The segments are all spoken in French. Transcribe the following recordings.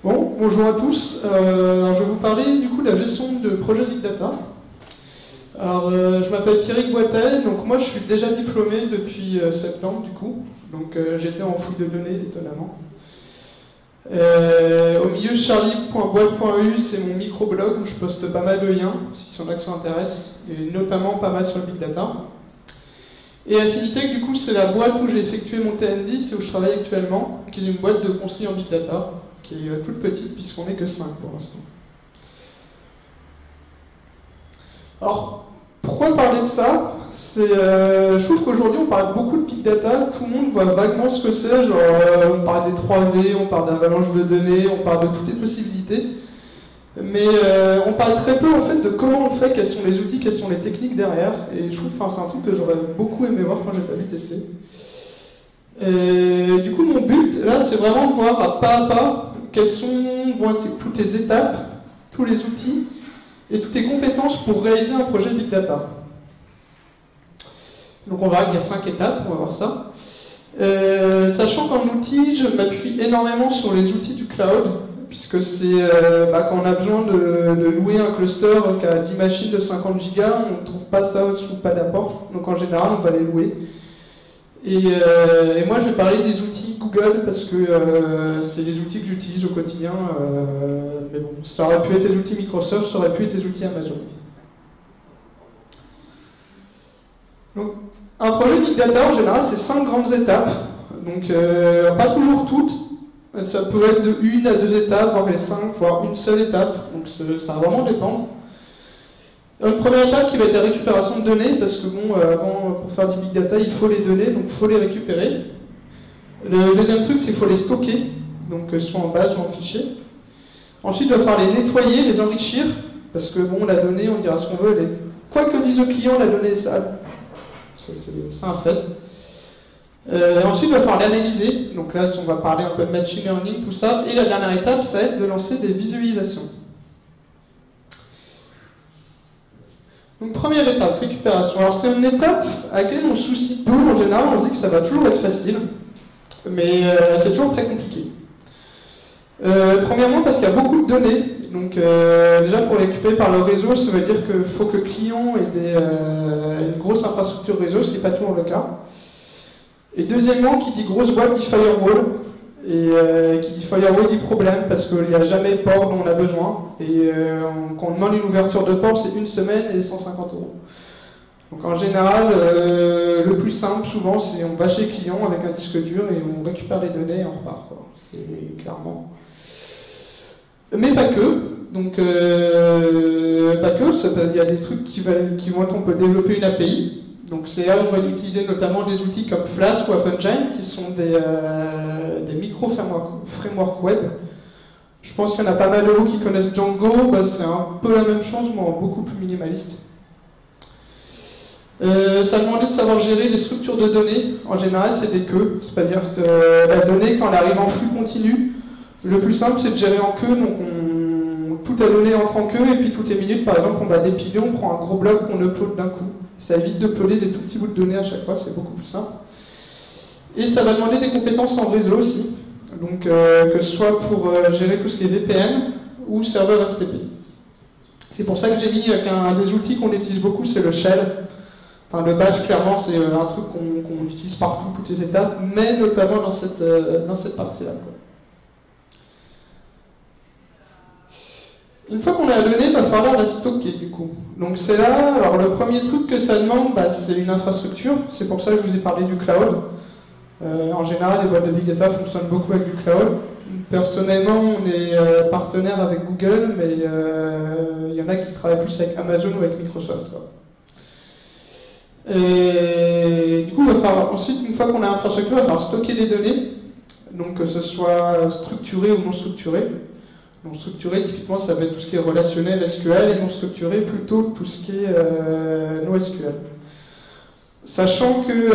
Bon, bonjour à tous. Alors, je vais vous parler du coup de la gestion de projets Big Data. Alors, je m'appelle Pierrick Boitel, donc moi je suis déjà diplômé depuis septembre du coup. Donc j'étais en fouille de données étonnamment. Au milieu, charlie.boîte.eu, c'est mon microblog où je poste pas mal de liens, si son accent intéresse, et notamment pas mal sur le Big Data. Et Affinitech, du coup, c'est la boîte où j'ai effectué mon TN10 et où je travaille actuellement, qui est une boîte de conseil en Big Data, qui est toute petite puisqu'on n'est que 5 pour l'instant. Alors, pourquoi parler de ça? Je trouve qu'aujourd'hui on parle beaucoup de Big Data, tout le monde voit vaguement ce que c'est, genre on parle des 3V, on parle d'avalanche de données, on parle de toutes les possibilités, mais on parle très peu en fait de comment on fait, quels sont les outils, quelles sont les techniques derrière, et je trouve que c'est un truc que j'aurais beaucoup aimé voir quand j'étais à l'UTC. Et du coup mon but là c'est vraiment de voir à pas quelles vont être toutes les étapes, tous les outils et toutes les compétences pour réaliser un projet Big Data. Donc on verra qu'il y a 5 étapes, on va voir ça. Sachant qu'en outils, je m'appuie énormément sur les outils du cloud, puisque c'est quand on a besoin de louer un cluster qui a 10 machines de 50 Go, on ne trouve pas ça sous pas d'apport, donc en général on va les louer. Et moi je vais parler des outils Google parce que c'est les outils que j'utilise au quotidien, mais bon, ça aurait pu être les outils Microsoft, ça aurait pu être les outils Amazon. Donc, un projet Big Data en général c'est 5 grandes étapes, donc pas toujours toutes, ça peut être de 1 à 2 étapes, voire les 5, voire une seule étape, donc ça va vraiment dépendre. Une première étape qui va être la récupération de données, parce que bon, pour faire du Big Data, il faut les données, donc il faut les récupérer. Le deuxième truc, c'est qu'il faut les stocker, donc soit en base ou en fichier. Ensuite, il va falloir les nettoyer, les enrichir, parce que bon, la donnée, on dira ce qu'on veut, quoi que dise le client, la donnée est sale. C'est un fait. Ensuite, il va falloir l'analyser, donc là, on va parler un peu de machine learning, tout ça. Et la dernière étape, ça va être de lancer des visualisations. Donc première étape, récupération. Alors c'est une étape à laquelle on se soucie peu, en général on se dit que ça va toujours être facile, mais c'est toujours très compliqué. Premièrement parce qu'il y a beaucoup de données, donc déjà pour les récupérer par le réseau, ça veut dire qu'il faut que le client ait une grosse infrastructure réseau, ce qui n'est pas toujours le cas. Et deuxièmement, qui dit grosse boîte dit firewall. Et qui dit firewall dit problème parce qu'il n'y a jamais de port dont on a besoin et quand on demande une ouverture de port c'est 1 semaine et 150 €. Donc en général le plus simple souvent c'est on va chez le client avec un disque dur et on récupère les données et on repart quoi. C'est clairement, mais pas que, donc pas que, il y a des trucs qui vont être, on peut développer une API. Donc c'est là où on va utiliser notamment des outils comme Flask ou AppEngine qui sont des micro-frameworks web. Je pense qu'il y en a pas mal de vous qui connaissent Django, c'est un peu la même chose mais beaucoup plus minimaliste. Ça demande de savoir gérer les structures de données. En général c'est des queues, c'est-à-dire la donnée quand elle arrive en flux continu, le plus simple c'est de gérer en queue, donc toute la donnée entre en queue et puis toutes les minutes par exemple on va dépiler, on prend un gros bloc qu'on upload d'un coup. Ça évite d'uploader des tout petits bouts de données à chaque fois, c'est beaucoup plus simple. Et ça va demander des compétences en réseau aussi, donc que ce soit pour gérer tout ce qui est VPN ou serveur FTP. C'est pour ça que j'ai mis qu'un des outils qu'on utilise beaucoup, c'est le shell. Enfin, le bash, clairement, c'est un truc qu'on utilise partout, toutes les étapes, mais notamment dans cette partie-là. Une fois qu'on a la donnée, il va falloir la stocker du coup. Donc c'est là, alors le premier truc que ça demande, c'est une infrastructure. C'est pour ça que je vous ai parlé du cloud. En général, les boîtes de Big Data fonctionnent beaucoup avec du cloud. Personnellement, on est partenaire avec Google, mais il y en a qui travaillent plus avec Amazon ou avec Microsoft. Et du coup, il va falloir, ensuite, une fois qu'on a l'infrastructure, il va falloir stocker les données, donc que ce soit structuré ou non structuré. Non structuré, typiquement, ça va être tout ce qui est relationnel SQL, et non structuré, plutôt tout ce qui est NoSQL. Sachant que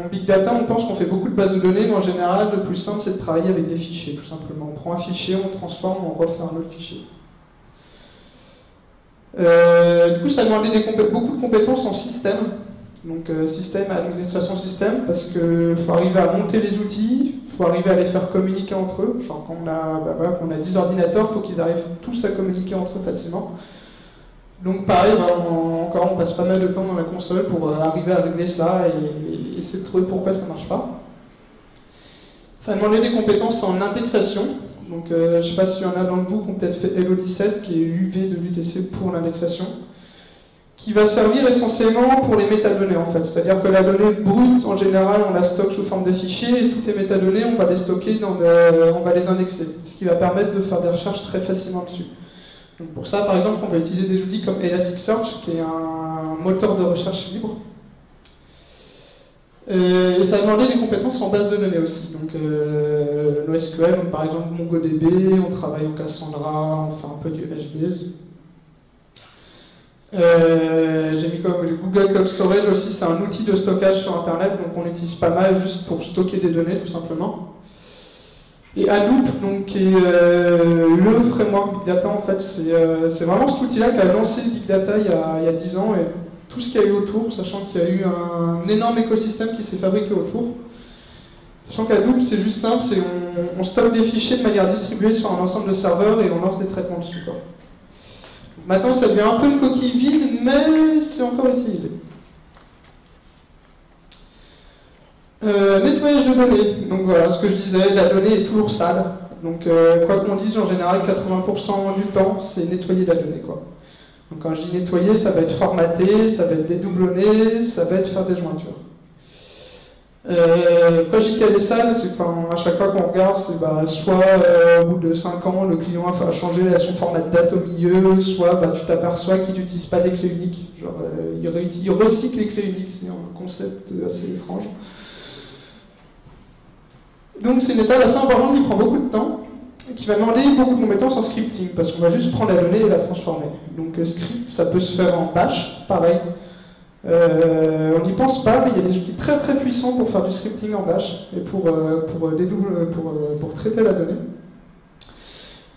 en Big Data, on pense qu'on fait beaucoup de bases de données, mais en général, le plus simple, c'est de travailler avec des fichiers, tout simplement. On prend un fichier, on transforme, on refait un autre fichier. Du coup, ça a demandé beaucoup de compétences en système. Donc système, administration système, parce qu'il faut arriver à monter les outils, il faut arriver à les faire communiquer entre eux. Genre quand on a 10 ordinateurs, il faut qu'ils arrivent tous à communiquer entre eux facilement. Donc pareil, encore on passe pas mal de temps dans la console pour arriver à régler ça et essayer de trouver pourquoi ça marche pas. Ça a demandé des compétences en indexation. Donc je ne sais pas s'il y en a d'entre vous qui ont peut-être fait LO17, qui est l'UV de l'UTC pour l'indexation, qui va servir essentiellement pour les métadonnées en fait. C'est-à-dire que la donnée brute, en général, on la stocke sous forme de fichiers, et toutes les métadonnées, on va les stocker, on va les indexer, ce qui va permettre de faire des recherches très facilement dessus. Donc pour ça, par exemple, on va utiliser des outils comme Elasticsearch, qui est un moteur de recherche libre. Et ça a demandé des compétences en base de données aussi. Donc NoSQL, donc par exemple MongoDB, on travaille en Cassandra, on fait un peu du HBase. J'ai mis comme Google Cloud Storage aussi, c'est un outil de stockage sur Internet, donc on l'utilise pas mal juste pour stocker des données tout simplement. Et Hadoop, donc, qui est le framework Big Data, en fait, c'est vraiment cet outil-là qui a lancé Big Data il y a 10 ans, et tout ce qu'il y a eu autour, sachant qu'il y a eu un énorme écosystème qui s'est fabriqué autour. Sachant qu'Hadoop, c'est juste simple, on stocke des fichiers de manière distribuée sur un ensemble de serveurs et on lance des traitements dessus, quoi. Maintenant, ça devient un peu une coquille vide, mais c'est encore utilisé. Nettoyage de données. Donc voilà, ce que je disais, la donnée est toujours sale. Donc quoi qu'on dise, en général, 80% du temps, c'est nettoyer la donnée, quoi. Donc quand je dis nettoyer, ça va être formater, ça va être dédoublonner, ça va être faire des jointures. Pourquoi j'ai calé ça, c'est qu'à chaque fois qu'on regarde, c'est soit au bout de 5 ans, le client a changé son format de date au milieu, soit tu t'aperçois qu'il n'utilise pas des clés uniques. Genre, il recycle les clés uniques, c'est un concept assez étrange. Donc c'est une étape assez importante qui prend beaucoup de temps et qui va demander beaucoup de compétences en scripting, parce qu'on va juste prendre la donnée et la transformer. Donc script, ça peut se faire en bash, pareil. On n'y pense pas, mais il y a des outils très très puissants pour faire du scripting en bash et pour traiter la donnée.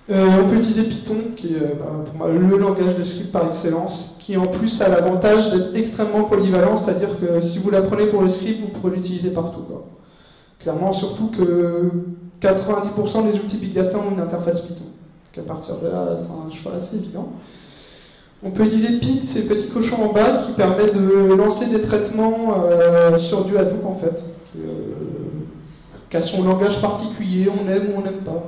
On peut utiliser Python, qui est pour moi le langage de script par excellence, qui en plus a l'avantage d'être extrêmement polyvalent, c'est-à-dire que si vous l'apprenez pour le script, vous pourrez l'utiliser partout, quoi. Clairement, surtout que 90% des outils Big Data ont une interface Python. Donc à partir de là, c'est un choix assez évident. On peut utiliser Pig, c'est le petit cochon en bas qui permet de lancer des traitements sur du Hadoop en fait, qui a son langage particulier, on aime ou on n'aime pas.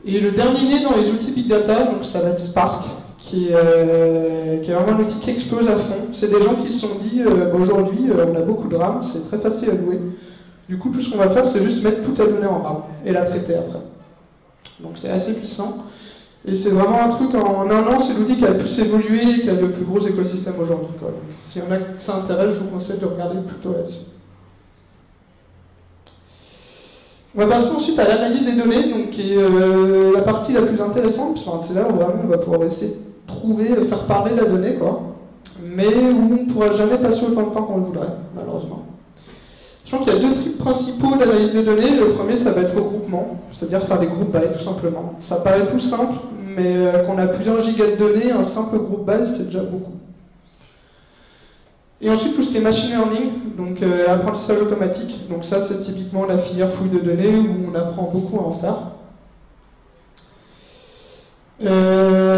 Et le dernier né dans les outils Big Data, donc ça va être Spark, qui est vraiment un outil qui explose à fond. C'est des gens qui se sont dit, aujourd'hui on a beaucoup de RAM, c'est très facile à louer. Du coup, tout ce qu'on va faire, c'est juste mettre toute la donnée en RAM et la traiter après. Donc c'est assez puissant. Et c'est vraiment un truc, en un an, c'est l'outil qui a le plus évolué et qui a le plus gros écosystème aujourd'hui. Donc s'il y en a que ça intéresse, je vous conseille de regarder plutôt là-dessus. On va passer ensuite à l'analyse des données, donc qui est la partie la plus intéressante. Enfin, c'est là où vraiment on va pouvoir essayer de trouver, faire parler la donnée, quoi. Mais où on ne pourra jamais passer autant de temps qu'on le voudrait, malheureusement. Sachant qu'il y a deux types principaux d'analyse de données. Le premier, ça va être regroupement, c'est-à-dire faire des group by, tout simplement. Ça paraît tout simple, mais quand on a plusieurs gigas de données, un simple group by, c'est déjà beaucoup. Et ensuite, tout ce qui est machine learning, donc apprentissage automatique. Donc ça, c'est typiquement la filière fouille de données où on apprend beaucoup à en faire.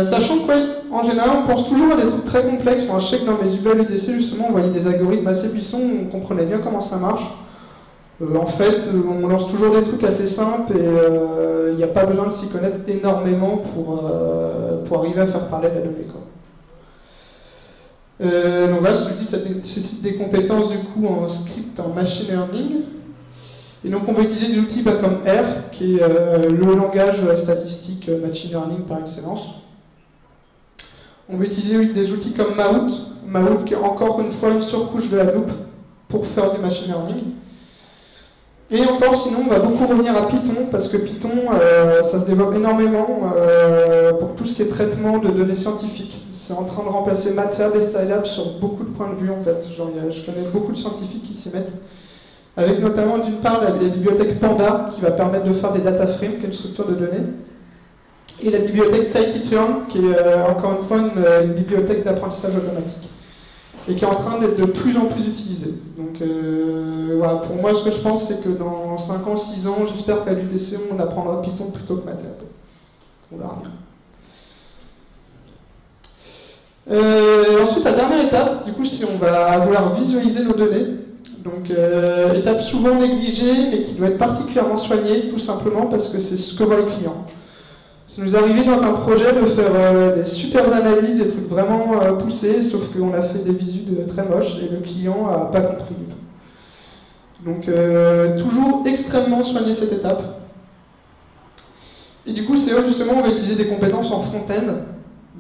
Sachant qu'en général, on pense toujours à des trucs très complexes. Enfin, je sais que dans mes UVL UTC, justement, on voyait des algorithmes assez puissants, on comprenait bien comment ça marche. En fait, on lance toujours des trucs assez simples et il n'y a pas besoin de s'y connaître énormément pour arriver à faire parler de la donnée, quoi. Donc là, ça nécessite des compétences du coup en script, en machine learning. Et donc on va utiliser des outils comme R, qui est le langage statistique machine learning par excellence. On va utiliser des outils comme Maout qui est encore une fois une surcouche de Hadoop pour faire du machine learning. Et encore sinon, on va beaucoup revenir à Python, parce que Python, ça se développe énormément pour tout ce qui est traitement de données scientifiques. C'est en train de remplacer MATLAB et Scilab sur beaucoup de points de vue en fait. Genre, je connais beaucoup de scientifiques qui s'y mettent. Avec notamment d'une part la bibliothèque Panda qui va permettre de faire des data frames, qui est une structure de données, et la bibliothèque Scikit-learn qui est encore une fois une bibliothèque d'apprentissage automatique. et qui est en train d'être de plus en plus utilisé. Donc voilà, pour moi, ce que je pense, c'est que dans 5 ans, 6 ans, j'espère qu'à l'UTC, on apprendra Python plutôt que MATLAB. On verra bien. Ensuite, la dernière étape, du coup, si on va vouloir visualiser nos données, donc étape souvent négligée, mais qui doit être particulièrement soignée, tout simplement parce que c'est ce que voit le client. Ça nous est arrivé dans un projet de faire des super analyses, des trucs vraiment poussés, sauf qu'on a fait des visus très moches et le client n'a pas compris du tout. Donc toujours extrêmement soigner cette étape. Et du coup, c'est là justement on va utiliser des compétences en front-end.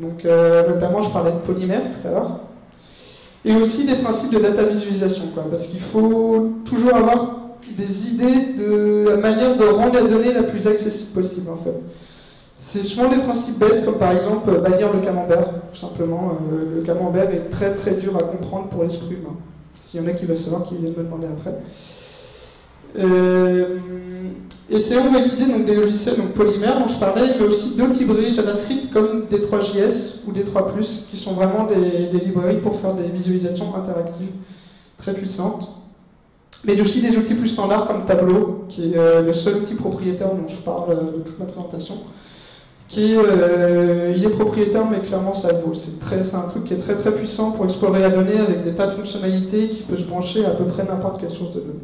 Donc notamment, je parlais de polymère tout à l'heure. Et aussi des principes de data visualisation, quoi, parce qu'il faut toujours avoir des idées de la manière de rendre la donnée la plus accessible possible, en fait. C'est souvent des principes bêtes, comme par exemple bannir le camembert, tout simplement. Le camembert est très très dur à comprendre pour l'esprit humain. S'il y en a qui veulent savoir, qui viennent me demander après. Et c'est là où on va utiliser donc, des logiciels donc, polymères dont je parlais, mais aussi d'autres librairies JavaScript comme D3JS ou D3+, qui sont vraiment des librairies pour faire des visualisations interactives très puissantes. Mais aussi des outils plus standards comme Tableau, qui est le seul outil propriétaire dont je parle de toute ma présentation. Il est propriétaire, mais clairement ça vaut. C'est un truc qui est très très puissant pour explorer la donnée avec des tas de fonctionnalités qui peut se brancher à peu près n'importe quelle source de données.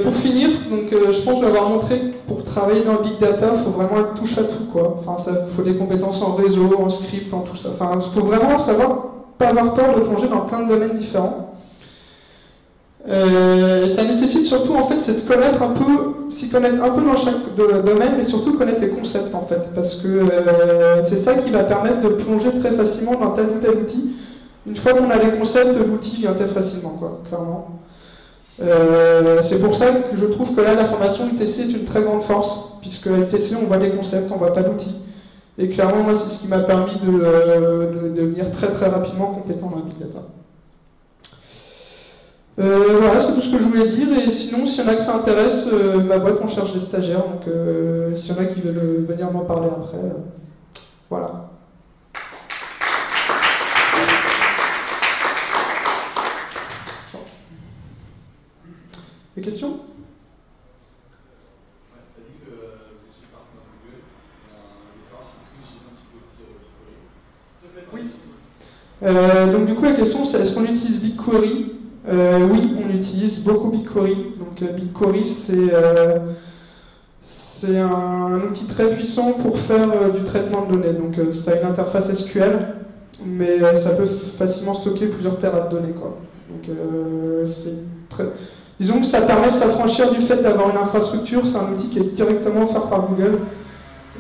Pour finir, donc, je pense que je vais avoir montré que pour travailler dans le big data, il faut vraiment être touche à tout, quoi. Enfin, faut des compétences en réseau, en script, en tout ça. Enfin, il faut vraiment savoir, pas avoir peur de plonger dans plein de domaines différents. Ça nécessite surtout, en fait, c'est de connaître un peu, s'y connaître un peu dans chaque domaine, mais surtout connaître les concepts, en fait, parce que c'est ça qui va permettre de plonger très facilement dans tel ou tel outil. Une fois qu'on a les concepts, l'outil vient très facilement, quoi, clairement. C'est pour ça que je trouve que là, la formation UTC est une très grande force, puisque à UTC, on voit des concepts, on voit pas d'outils. Et clairement, moi, c'est ce qui m'a permis de devenir très très rapidement compétent dans le big data. Voilà, c'est tout ce que je voulais dire. Et sinon, s'il y en a que ça intéresse, ma boîte, on cherche des stagiaires. Donc, s'il y en a qui veulent venir m'en parler après, voilà. Des questions? Tu as dit que vous étiez partenaire Google. Je voulais savoir si Twitch est un petit peu aussi BigQuery. Oui. Donc, du coup, la question, c'est est-ce qu'on utilise BigQuery? Oui, on utilise beaucoup BigQuery. Donc BigQuery, c'est un outil très puissant pour faire du traitement de données. Donc ça a une interface SQL, mais ça peut facilement stocker plusieurs terras de données, quoi. Donc disons que ça permet de s'affranchir du fait d'avoir une infrastructure. C'est un outil qui est directement offert par Google.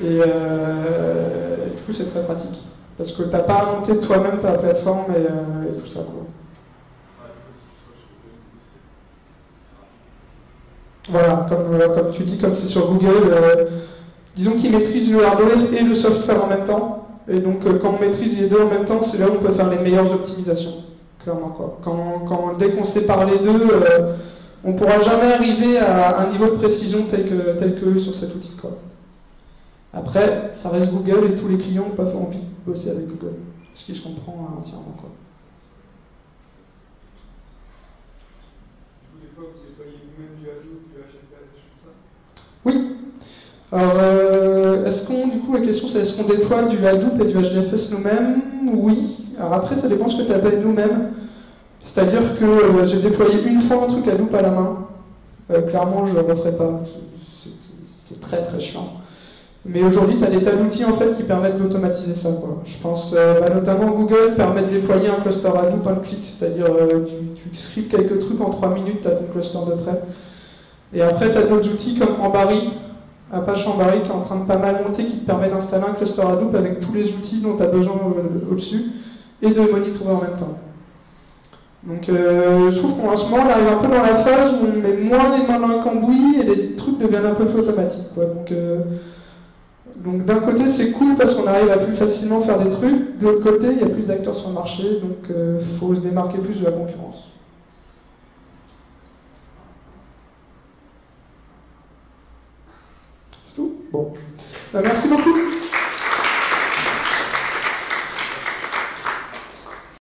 Et du coup, c'est très pratique. Parce que tu n'as pas à monter toi-même ta plateforme et tout ça, quoi. Voilà, comme tu dis, comme c'est sur Google, disons qu'ils maîtrisent le hardware et le software en même temps. Et donc, quand on maîtrise les deux en même temps, c'est là où on peut faire les meilleures optimisations. Clairement, quoi. Dès qu'on sépare les deux, on ne pourra jamais arriver à un niveau de précision tel que sur cet outil, quoi. Après, ça reste Google et tous les clients n'ont pas envie de bosser avec Google. Ce qui se comprend entièrement, quoi. Des fois, vous déployez vous-même du Hadoop, du HFS, des choses comme ça? Oui. Alors, est-ce qu'on, du coup, la question c'est est-ce qu'on déploie du Hadoop et du HDFS nous-mêmes? Oui. Alors après, ça dépend ce que tu appelles nous-mêmes. C'est-à-dire que j'ai déployé une fois un truc Hadoop à la main. Clairement, je ne le referai pas. C'est très très chiant. Mais aujourd'hui, tu as des tas d'outils en fait qui permettent d'automatiser ça, quoi. Je pense notamment Google permet de déployer un cluster Hadoop un clic, c'est-à-dire tu scripts quelques trucs en 3 minutes, tu as ton cluster de près. Et après, tu as d'autres outils comme Ambari, Apache Ambari qui est en train de pas mal monter, qui te permet d'installer un cluster Hadoop avec tous les outils dont tu as besoin au-dessus et de monitorer en même temps. Donc je trouve qu'en ce moment, on arrive un peu dans la phase où on met moins les mains dans le cambouis et les trucs deviennent un peu plus automatiques, quoi. Donc d'un côté c'est cool parce qu'on arrive à plus facilement faire des trucs, de l'autre côté il y a plus d'acteurs sur le marché, donc il faut se démarquer plus de la concurrence. C'est tout? Bon. Merci beaucoup.